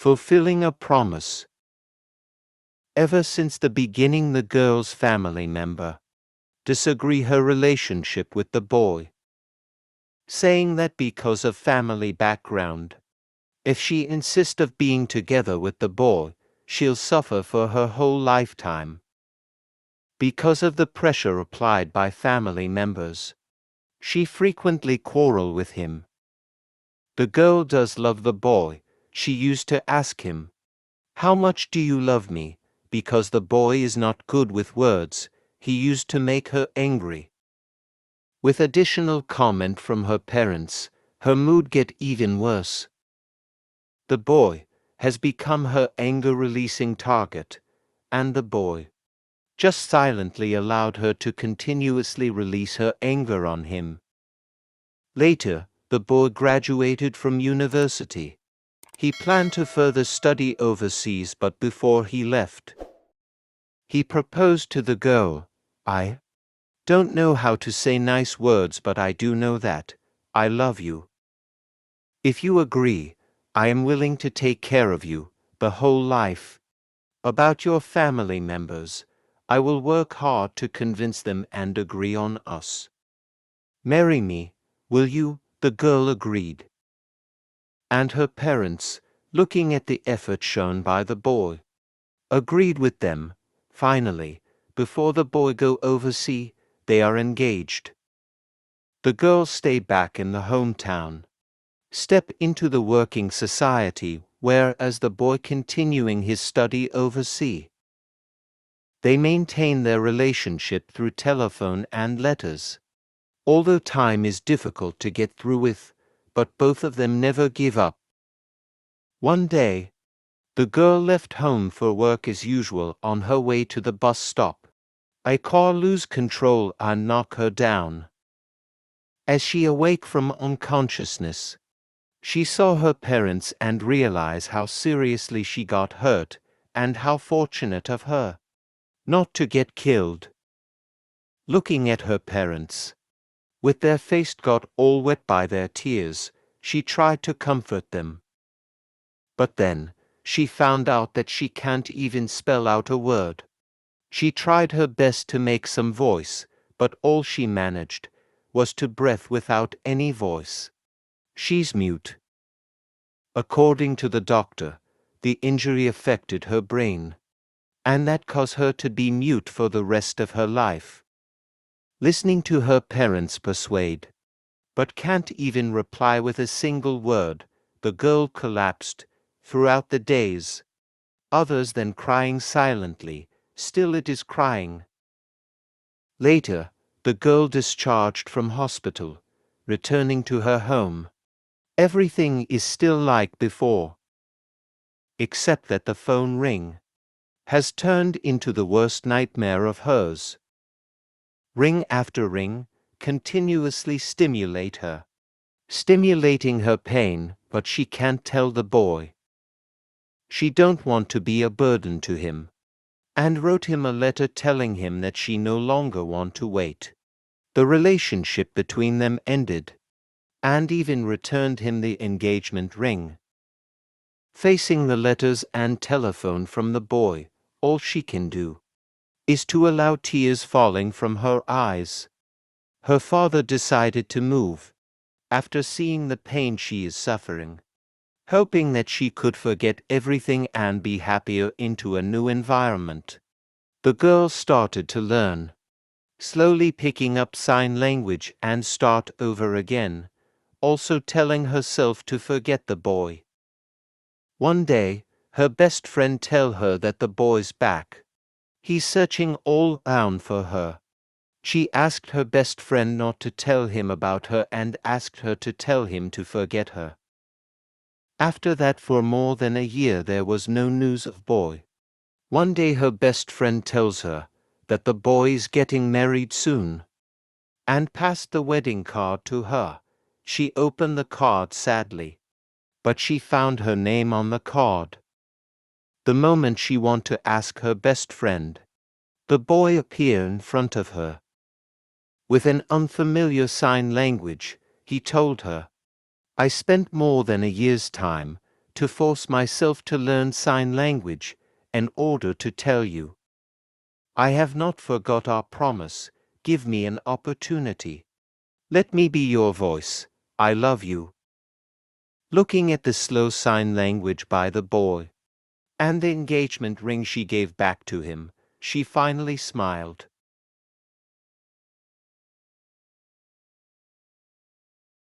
Fulfilling a promise. Ever since the beginning, the girl's family member disagree her relationship with the boy, saying that because of family background, if she insists of being together with the boy, she'll suffer for her whole lifetime. Because of the pressure applied by family members, she frequently quarrel with him. The girl does love the boy. She used to ask him, "How much do you love me?" Because the boy is not good with words, he used to make her angry. With additional comment from her parents, her mood get even worse. The boy has become her anger-releasing target, and the boy just silently allowed her to continuously release her anger on him. Later, the boy graduated from university. He planned to further study overseas, but before he left, he proposed to the girl. "I don't know how to say nice words, but I do know that I love you. If you agree, I am willing to take care of you the whole life. About your family members, I will work hard to convince them and agree on us. Marry me, will you?" The girl agreed. And her parents, looking at the effort shown by the boy, agreed with them. Finally, before the boy go overseas, they are engaged. The girl stay back in the hometown, step into the working society, whereas the boy continuing his study overseas. They maintain their relationship through telephone and letters. Although time is difficult to get through with, but both of them never give up. One day, the girl left home for work as usual. On her way to the bus stop, a car lose control and knock her down. As she awake from unconsciousness, she saw her parents and realized how seriously she got hurt, and how fortunate of her not to get killed. Looking at her parents, with their face got all wet by their tears, she tried to comfort them. But then, she found out that she can't even spell out a word. She tried her best to make some voice, but all she managed was to breathe without any voice. She's mute. According to the doctor, the injury affected her brain, and that caused her to be mute for the rest of her life. Listening to her parents persuade, but can't even reply with a single word, the girl collapsed. Throughout the days, others then crying silently, still it is crying. Later, the girl discharged from hospital, returning to her home. Everything is still like before, except that the phone ring has turned into the worst nightmare of hers. Ring after ring continuously stimulate her, stimulating her pain, but she can't tell the boy. She don't want to be a burden to him, and wrote him a letter telling him that she no longer want to wait. The relationship between them ended, and even returned him the engagement ring. Facing the letters and telephone from the boy, all she can do is to allow tears falling from her eyes. Her father decided to move, after seeing the pain she is suffering, hoping that she could forget everything and be happier into a new environment. The girl started to learn, slowly picking up sign language and start over again, also telling herself to forget the boy. One day, her best friend tell her that the boy's back. He's searching all around for her. She asked her best friend not to tell him about her and asked her to tell him to forget her. After that, for more than a year there was no news of boy. One day her best friend tells her that the boy is getting married soon, and passed the wedding card to her. She opened the card sadly, but she found her name on the card. The moment she wanted to ask her best friend, the boy appeared in front of her. With an unfamiliar sign language, he told her, "I spent more than a year's time to force myself to learn sign language in order to tell you. I have not forgot our promise. Give me an opportunity. Let me be your voice. I love you. Looking at the slow sign language by the boy, and the engagement ring she gave back to him, she finally smiled.